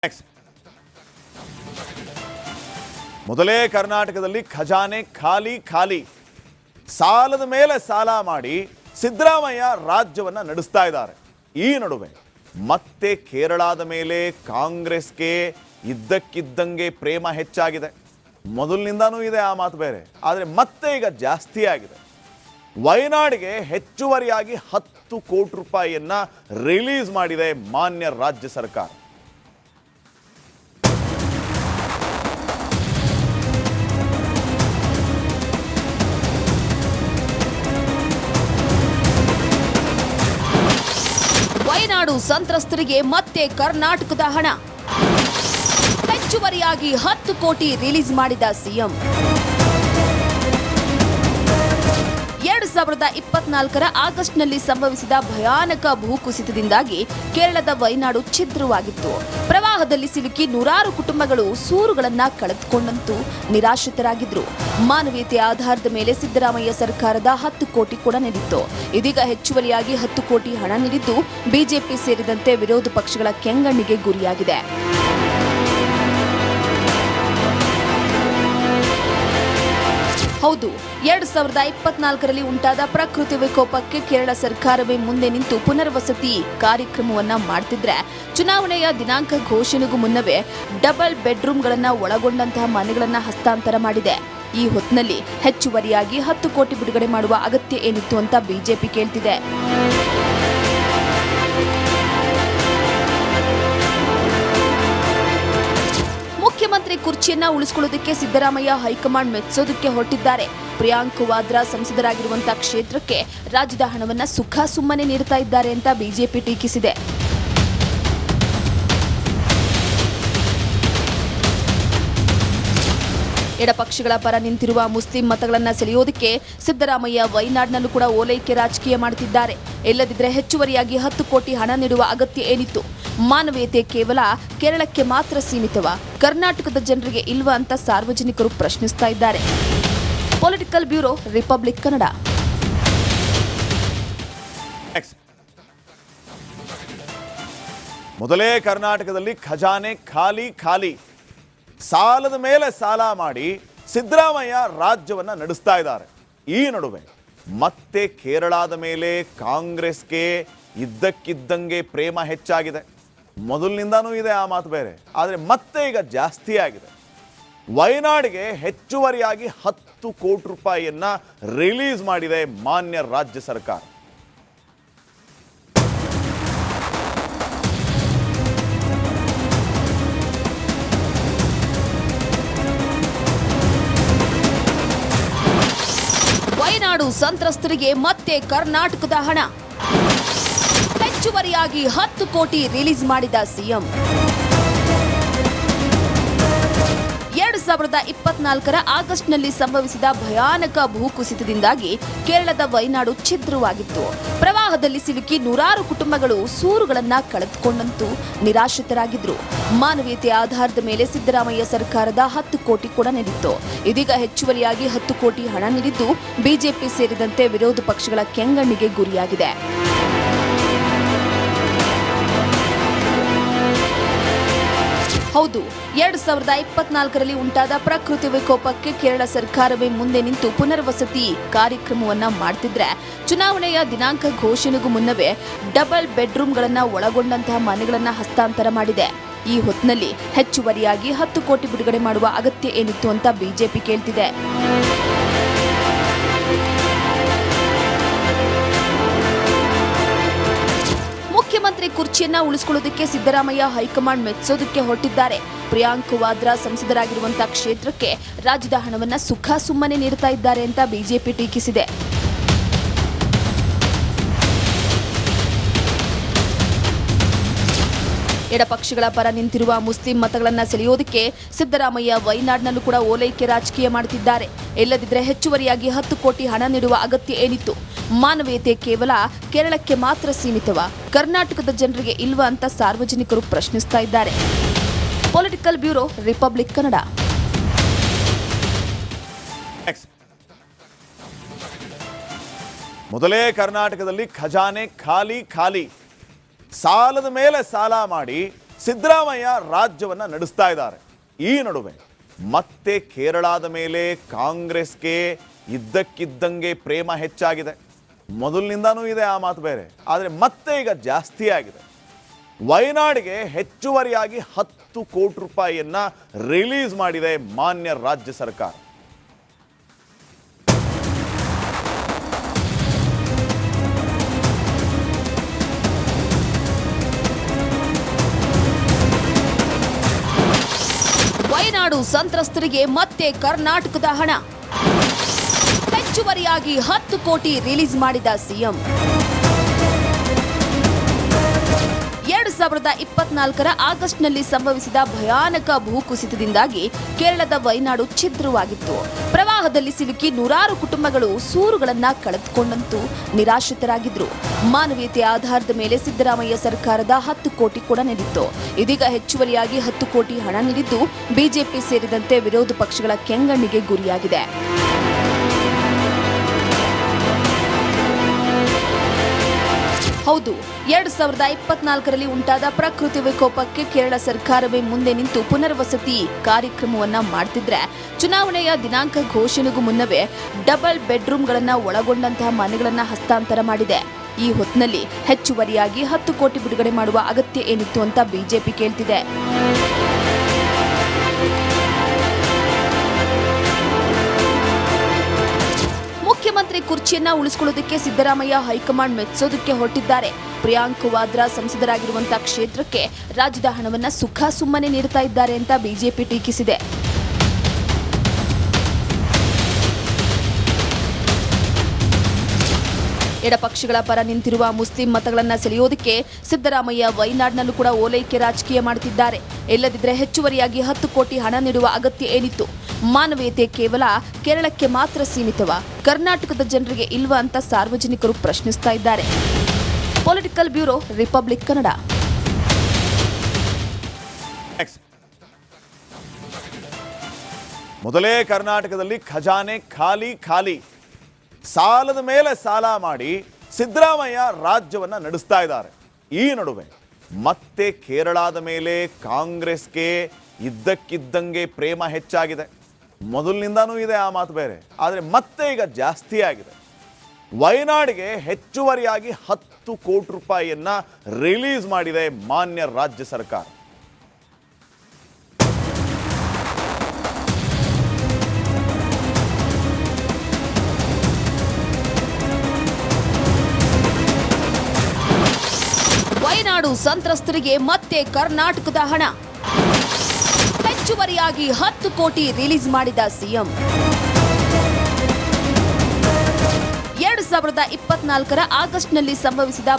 Next ಮೊದಲೇ ಕರ್ನಾಟಕದಲ್ಲಿ ಖಜಾನೆ ಖಾಲಿ ಖಾಲಿ ಸಾಲದ ಮೇಲೆ ಸಾಲ ಮಾಡಿ ಸಿದ್ದರಾಮಯ್ಯ ರಾಜ್ಯವನ್ನ ನಡೆಸ್ತಾ ಇದ್ದಾರೆ. ಈ ನಡುವೆ ಮತ್ತೆ ಕೇರಳದ ಮೇಲೆ ಕಾಂಗ್ರೆಸ್ಗೆ ಇದ್ದಕ್ಕಿದ್ದಂಗೆ ಪ್ರೇಮ ಹೆಚ್ಚಾಗಿದೆ. ಮೊದಲಿನಿಂದಾನೂ ಇದೆ ಆ ಮಾತು ಬೇರೆ, ಆದರೆ ಮತ್ತೆ ಈಗ ಜಾಸ್ತಿ ಆಗಿದೆ. ವಯನಾಡಿಗೆ ಹೆಚ್ಚುವರಿಯಾಗಿ 10 ಕೋಟಿ ರೂಪಾಯಿಯನ್ನ ರಿಲೀಸ್ ಮಾಡಿದೆ ಮಾನ್ಯ ರಾಜ್ಯ ಸರ್ಕಾರ. ವಯನಾಡು ಸಂತ್ರಸ್ತರಿಗೆ ಮತ್ತೆ ಕರ್ನಾಟಕದ ಹಣ ಹೆಚ್ಚುವರಿಯಾಗಿ 10 ಕೋಟಿ ರಿಲೀಸ್ ಮಾಡಿದ ಸಿಎಂ. 2024ರ ಆಗಸ್ಟ್ನಲ್ಲಿ ಸಂಭವಿಸಿದ ಭಯಾನಕ ಭೂಕುಸಿತದಿಂದಾಗಿ ಕೇರಳದ ವಯನಾಡು ಛಿದ್ರವಾಗಿತ್ತು. ಪ್ರವಾಹದಲ್ಲಿ ಸಿಲುಕಿ ನೂರಾರು ಕುಟುಂಬಗಳು ಸೂರುಗಳನ್ನ ಕಳೆದುಕೊಂಡಂತೂ ನಿರಾಶ್ರಿತರಾಗಿದ್ರು. ಮಾನವೀಯತೆಯ ಆಧಾರದ ಮೇಲೆ ಸಿದ್ದರಾಮಯ್ಯ ಸರ್ಕಾರದ 10 ಕೋಟಿ ಕೂಡ ನೀಡಿತ್ತು. ಇದೀಗ ಹೆಚ್ಚುವರಿಯಾಗಿ 10 ಕೋಟಿ ಹಣ ನೀಡಿದ್ದು ಬಿಜೆಪಿ ಸೇರಿದಂತೆ ವಿರೋಧ ಪಕ್ಷಗಳ ಕೆಂಗಣ್ಣಿಗೆ ಗುರಿಯಾಗಿದೆ. ಹೌದು, 2024ರಲ್ಲಿ ಉಂಟಾದ ಪ್ರಕೃತಿ ವಿಕೋಪಕ್ಕೆ ಕೇರಳ ಸರ್ಕಾರವೇ ಮುಂದೆ ನಿಂತು ಪುನರ್ವಸತಿ ಕಾರ್ಯಕ್ರಮವನ್ನ ಮಾಡ್ತಿದ್ರೆ, ಚುನಾವಣೆಯ ದಿನಾಂಕ ಘೋಷಣೆಗೂ ಮುನ್ನವೇ ಡಬಲ್ ಬೆಡ್ರೂಮ್ಗಳನ್ನ ಒಳಗೊಂಡಂತಹ ಮನೆಗಳನ್ನ ಹಸ್ತಾಂತರ ಮಾಡಿದೆ. ಈ ಹೊತ್ತಿನಲ್ಲಿ ಹೆಚ್ಚುವರಿಯಾಗಿ 10 ಕೋಟಿ ಬಿಡುಗಡೆ ಮಾಡುವ ಅಗತ್ಯ ಏನಿತ್ತು ಅಂತ ಬಿಜೆಪಿ ಕೇಳ್ತಿದೆ. ಮುಖ್ಯಮಂತ್ರಿ ಕುರ್ಚಿಯನ್ನ ಉಳಿಸಿಕೊಳ್ಳೋದಕ್ಕೆ ಸಿದ್ದರಾಮಯ್ಯ ಹೈಕಮಾಂಡ್ ಮೆಚ್ಚೋದಕ್ಕೆ ಹೊರಟಿದ್ದಾರೆ. ಪ್ರಿಯಾಂಕ್ ವಾದ್ರಾ ಸಂಸದರಾಗಿರುವಂತಹ ಕ್ಷೇತ್ರಕ್ಕೆ ರಾಜ್ಯದ ಹಣವನ್ನ ಸುಖ ಸುಮ್ಮನೆ ನೀಡುತ್ತಾ ಇದ್ದಾರೆ ಅಂತ ಬಿಜೆಪಿ ಟೀಕಿಸಿದೆ. ಎಡಪಕ್ಷಗಳ ಪರ ನಿಂತಿರುವ ಮುಸ್ಲಿಂ ಮತಗಳನ್ನ ಸೆಳೆಯೋದಕ್ಕೆ ಸಿದ್ದರಾಮಯ್ಯ ವಯನಾಡಿನಲ್ಲೂ ಕೂಡ ಓಲೈಕೆ ರಾಜಕೀಯ ಮಾಡುತ್ತಿದ್ದಾರೆ. ಇಲ್ಲದಿದ್ದರೆ ಹೆಚ್ಚುವರಿಯಾಗಿ 10 ಕೋಟಿ ಹಣ ನೀಡುವ ಅಗತ್ಯ ಏನಿತ್ತು? ಮಾನವೀಯತೆ ಕೇವಲ ಕೇರಳಕ್ಕೆ ಮಾತ್ರ ಸೀಮಿತವ, ಕರ್ನಾಟಕದ ಜನರಿಗೆ ಇಲ್ವಾ ಅಂತ ಸಾರ್ವಜನಿಕರು ಪ್ರಶ್ನಿಸ್ತಾ ಇದ್ದಾರೆ. Political bureau, republic Kannada. ಮೊದಲೇ ಕರ್ನಾಟಕದಲ್ಲಿ ಖಜಾನೆ ಖಾಲಿ ಖಾಲಿ ಸಾಲದ ಮೇಲೆ ಸಾಲ ಮಾಡಿ ಸಿದ್ದರಾಮಯ್ಯ ರಾಜ್ಯವನ್ನ ನಡೆಸ್ತಾ ಇದ್ದಾರೆ. ಈ ನಡುವೆ ಮತ್ತೆ ಕೇರಳದ ಮೇಲೆ ಕಾಂಗ್ರೆಸ್ಗೆ ಇದ್ದಕ್ಕಿದ್ದಂಗೆ ಪ್ರೇಮ ಹೆಚ್ಚಾಗಿದೆ. ಮೊದಲಿನಿಂದಾನೂ ಇದೆ ಆ ಮಾತು ಬೇರೆ, ಆದರೆ ಮತ್ತೆ ಈಗ ಜಾಸ್ತಿ ಆಗಿದೆ. ವಯನಾಡಿಗೆ ಹೆಚ್ಚುವರಿಯಾಗಿ 10 ಕೋಟಿ ರೂಪಾಯಿಯನ್ನ ರಿಲೀಸ್ ಮಾಡಿದೆ ಮಾನ್ಯ ರಾಜ್ಯ ಸರ್ಕಾರ. ವಯನಾಡು ಸಂತ್ರಸ್ತರಿಗೆ ಮತ್ತೆ ಕರ್ನಾಟಕದ ಹಣ ಹೆಚ್ಚುವರಿಯಾಗಿ 10 ಕೋಟಿ ರಿಲೀಸ್ ಮಾಡಿದ ಸಿಎಂ. 2024ರ ಆಗಸ್ಟ್ನಲ್ಲಿ ಸಂಭವಿಸಿದ ಭಯಾನಕ ಭೂಕುಸಿತದಿಂದಾಗಿ ಕೇರಳದ ವಯನಾಡು ಛಿದ್ರವಾಗಿತ್ತು. ಪ್ರವಾಹದಲ್ಲಿ ಸಿಲುಕಿ ನೂರಾರು ಕುಟುಂಬಗಳು ಸೂರುಗಳನ್ನ ಕಳೆದುಕೊಂಡಂತೂ ನಿರಾಶ್ರಿತರಾಗಿದ್ರು. ಮಾನವೀಯತೆಯ ಆಧಾರದ ಮೇಲೆ ಸಿದ್ದರಾಮಯ್ಯ ಸರ್ಕಾರದ 10 ಕೋಟಿ ಕೂಡ ನೀಡಿತ್ತು. ಇದೀಗ ಹೆಚ್ಚುವರಿಯಾಗಿ 10 ಕೋಟಿ ಹಣ ನೀಡಿದ್ದು ಬಿಜೆಪಿ ಸೇರಿದಂತೆ ವಿರೋಧ ಪಕ್ಷಗಳ ಕೆಂಗಣ್ಣಿಗೆ ಗುರಿಯಾಗಿದೆ. ಹೌದು, 2024ರಲ್ಲಿ ಉಂಟಾದ ಪ್ರಕೃತಿ ವಿಕೋಪಕ್ಕೆ ಕೇರಳ ಸರ್ಕಾರವೇ ಮುಂದೆ ನಿಂತು ಪುನರ್ವಸತಿ ಕಾರ್ಯಕ್ರಮವನ್ನ ಮಾಡ್ತಿದ್ರೆ, ಚುನಾವಣೆಯ ದಿನಾಂಕ ಘೋಷಣೆಗೂ ಮುನ್ನವೇ ಡಬಲ್ ಬೆಡ್ರೂಮ್ಗಳನ್ನ ಒಳಗೊಂಡಂತಹ ಮನೆಗಳನ್ನ ಹಸ್ತಾಂತರ ಮಾಡಿದೆ. ಈ ಹೊತ್ತಿನಲ್ಲಿ ಹೆಚ್ಚುವರಿಯಾಗಿ 10 ಕೋಟಿ ಬಿಡುಗಡೆ ಮಾಡುವ ಅಗತ್ಯ ಏನಿತ್ತು ಅಂತ ಬಿಜೆಪಿ ಕೇಳ್ತಿದೆ. ಮುಖ್ಯಮಂತ್ರಿ ಕುರ್ಚಿಯನ್ನ ಉಳಿಸಿಕೊಳ್ಳೋದಕ್ಕೆ ಸಿದ್ದರಾಮಯ್ಯ ಹೈಕಮಾಂಡ್ ಮೆಚ್ಚೋದಕ್ಕೆ ಹೊರಟಿದ್ದಾರೆ. ಪ್ರಿಯಾಂಕ್ ವಾದ್ರಾ ಸಂಸದರಾಗಿರುವಂತಹ ಕ್ಷೇತ್ರಕ್ಕೆ ರಾಜ್ಯದ ಹಣವನ್ನ ಸುಖ ಸುಮ್ಮನೆ ನೀಡುತ್ತಾ ಇದ್ದಾರೆ ಅಂತ ಬಿಜೆಪಿ ಟೀಕಿಸಿದೆ. ಎಡಪಕ್ಷಗಳ ಪರ ನಿಂತಿರುವ ಮುಸ್ಲಿಂ ಮತಗಳನ್ನ ಸೆಳೆಯೋದಕ್ಕೆ ಸಿದ್ದರಾಮಯ್ಯ ವಯನಾಡಿನಲ್ಲೂ ಕೂಡ ಓಲೈಕೆ ರಾಜಕೀಯ ಮಾಡುತ್ತಿದ್ದಾರೆ. ಇಲ್ಲದಿದ್ದರೆ ಹೆಚ್ಚುವರಿಯಾಗಿ 10 ಕೋಟಿ ಹಣ ನೀಡುವ ಅಗತ್ಯ ಏನಿತ್ತು? ಮಾನವೀಯತೆ ಕೇವಲ ಕೇರಳಕ್ಕೆ ಮಾತ್ರ ಸೀಮಿತವ, ಕರ್ನಾಟಕದ ಜನರಿಗೆ ಇಲ್ವಾ ಅಂತ ಸಾರ್ವಜನಿಕರು ಪ್ರಶ್ನಿಸ್ತಾ ಇದ್ದಾರೆ. Political bureau, republic Kannada. ಮೊದಲೇ ಕರ್ನಾಟಕದಲ್ಲಿ ಖಜಾನೆ ಖಾಲಿ ಖಾಲಿ ಸಾಲದ ಮೇಲೆ ಸಾಲ ಮಾಡಿ ಸಿದ್ದರಾಮಯ್ಯ ರಾಜ್ಯವನ್ನ ನಡೆಸ್ತಾ ಇದ್ದಾರೆ. ಈ ನಡುವೆ ಮತ್ತೆ ಕೇರಳದ ಮೇಲೆ ಕಾಂಗ್ರೆಸ್ಗೆ ಇದ್ದಕ್ಕಿದ್ದಂಗೆ ಪ್ರೇಮ ಹೆಚ್ಚಾಗಿದೆ. ಮೊದಲಿನಿಂದಾನೂ ಇದೆ ಆ ಮಾತು ಬೇರೆ, ಆದರೆ ಮತ್ತೆ ಈಗ ಜಾಸ್ತಿ ಆಗಿದೆ. ವಯನಾಡಿಗೆ ಹೆಚ್ಚುವರಿಯಾಗಿ 10 ಕೋಟಿ ರೂಪಾಯಿಯನ್ನ ರಿಲೀಸ್ ಮಾಡಿದೆ ಮಾನ್ಯ ರಾಜ್ಯ ಸರ್ಕಾರ. ವಯನಾಡು ಸಂತ್ರಸ್ತರಿಗೆ ಮತ್ತೆ ಕರ್ನಾಟಕದ ಹಣ, ಹೆಚ್ಚುವರಿಯಾಗಿ 10 ಕೋಟಿ ರಿಲೀಸ್ ಮಾಡಿದ ಸಿಎಂ. 2024ರ ಆಗಸ್ಟ್ನಲ್ಲಿ ಸಂಭವಿಸಿದ ಭಯಾನಕ ಭೂಕುಸಿತದಿಂದಾಗಿ ಕೇರಳದ ವಯನಾಡು ಛಿದ್ರವಾಗಿತ್ತು. ಪ್ರವಾಹದಲ್ಲಿ ಸಿಲುಕಿ ನೂರಾರು ಕುಟುಂಬಗಳು ಸೂರುಗಳನ್ನ ಕಳೆದುಕೊಂಡಂತೂ ನಿರಾಶ್ರಿತರಾಗಿದ್ರು. ಮಾನವೀಯತೆಯ ಆಧಾರದ ಮೇಲೆ ಸಿದ್ದರಾಮಯ್ಯ ಸರ್ಕಾರದ 10 ಕೋಟಿ ಕೂಡ ನೀಡಿತ್ತು. ಇದೀಗ ಹೆಚ್ಚುವರಿಯಾಗಿ 10 ಕೋಟಿ ಹಣ ನೀಡಿದ್ದು ಬಿಜೆಪಿ ಸೇರಿದಂತೆ ವಿರೋಧ ಪಕ್ಷಗಳ ಕೆಂಗಣ್ಣಿಗೆ ಗುರಿಯಾಗಿದೆ. ಹೌದು, 2024ರಲ್ಲಿ ಉಂಟಾದ ಪ್ರಕೃತಿ ವಿಕೋಪಕ್ಕೆ ಕೇರಳ ಸರ್ಕಾರವೇ ಮುಂದೆ ನಿಂತು ಪುನರ್ವಸತಿ ಕಾರ್ಯಕ್ರಮವನ್ನ ಮಾಡ್ತಿದ್ರೆ, ಚುನಾವಣೆಯ ದಿನಾಂಕ ಘೋಷಣೆಗೂ ಮುನ್ನವೇ ಡಬಲ್ ಬೆಡ್ರೂಮ್ಗಳನ್ನ ಒಳಗೊಂಡಂತಹ ಮನೆಗಳನ್ನ ಹಸ್ತಾಂತರ ಮಾಡಿದೆ. ಈ ಹೊತ್ತಿನಲ್ಲಿ ಹೆಚ್ಚುವರಿಯಾಗಿ 10 ಕೋಟಿ ಬಿಡುಗಡೆ ಮಾಡುವ ಅಗತ್ಯ ಏನಿತ್ತು ಅಂತ ಬಿಜೆಪಿ ಕೇಳ್ತಿದೆ. ಮುಖ್ಯಮಂತ್ರಿ ಕುರ್ಚಿಯನ್ನ ಉಳಿಸಿಕೊಳ್ಳೋದಕ್ಕೆ ಸಿದ್ದರಾಮಯ್ಯ ಹೈಕಮಾಂಡ್ ಮೆಚ್ಚೋದಕ್ಕೆ ಹೊರಟಿದ್ದಾರೆ. ಪ್ರಿಯಾಂಕ್ ವಾದ್ರಾ ಸಂಸದರಾಗಿರುವಂತಹ ಕ್ಷೇತ್ರಕ್ಕೆ ರಾಜ್ಯದ ಹಣವನ್ನ ಸುಖ ಸುಮ್ಮನೆ ನೀಡುತ್ತಾ ಇದ್ದಾರೆ ಅಂತ ಬಿಜೆಪಿ ಟೀಕಿಸಿದೆ. ಎಡಪಕ್ಷಗಳ ಪರ ನಿಂತಿರುವ ಮುಸ್ಲಿಂ ಮತಗಳನ್ನ ಸೆಳೆಯೋದಕ್ಕೆ ಸಿದ್ದರಾಮಯ್ಯ ವಯನಾಡ್ನಲ್ಲೂ ಕೂಡ ಓಲೈಕೆ ರಾಜಕೀಯ ಮಾಡುತ್ತಿದ್ದಾರೆ. ಇಲ್ಲದಿದ್ದರೆ ಹೆಚ್ಚುವರಿಯಾಗಿ 10 ಕೋಟಿ ಹಣ ನೀಡುವ ಅಗತ್ಯ ಏನಿತ್ತು? ಮಾನವೀಯತೆ ಕೇವಲ ಕೇರಳಕ್ಕೆ ಮಾತ್ರ ಸೀಮಿತವಾ? ಕರ್ನಾಟಕದ ಜನರಿಗೆ ಇಲ್ವಾ ಅಂತ ಸಾರ್ವಜನಿಕರು ಪ್ರಶ್ನಿಸ್ತಾ ಇದ್ದಾರೆ. Political bureau, republic Kannada. ಮೊದಲೇ ಕರ್ನಾಟಕದಲ್ಲಿ ಖಜಾನೆ ಖಾಲಿ. ಸಾಲದ ಮೇಲೆ ಸಾಲ ಮಾಡಿ ಸಿದ್ದರಾಮಯ್ಯ ರಾಜ್ಯವನ್ನ ನಡೆಸ್ತಾ ಇದ್ದಾರೆ. ಈ ನಡುವೆ ಮತ್ತೆ ಕೇರಳದ ಮೇಲೆ ಕಾಂಗ್ರೆಸ್ಗೆ ಇದ್ದಕ್ಕಿದ್ದಂಗೆ ಪ್ರೇಮ ಹೆಚ್ಚಾಗಿದೆ. ಮೊದಲಿನಿಂದಾನೂ ಇದೆ ಆ ಮಾತು ಬೇರೆ, ಆದರೆ ಮತ್ತೆ ಈಗ ಜಾಸ್ತಿ ಆಗಿದೆ. ವಯನಾಡಿಗೆ ಹೆಚ್ಚುವರಿಯಾಗಿ 10 ಕೋಟಿ ರೂಪಾಯಿಯನ್ನ ರಿಲೀಸ್ ಮಾಡಿದೆ ಮಾನ್ಯ ರಾಜ್ಯ ಸರ್ಕಾರ. ವಯನಾಡು ಸಂತ್ರಸ್ತರಿಗೆ ಮತ್ತೆ ಕರ್ನಾಟಕದ ಹಣ, ಹೆಚ್ಚುವರಿಯಾಗಿ 10 ಕೋಟಿ ರಿಲೀಸ್ ಮಾಡಿದ ಸಿಎಂ. 2024ರ ಆಗಸ್ಟ್ನಲ್ಲಿ ಸಂಭವಿಸಿದ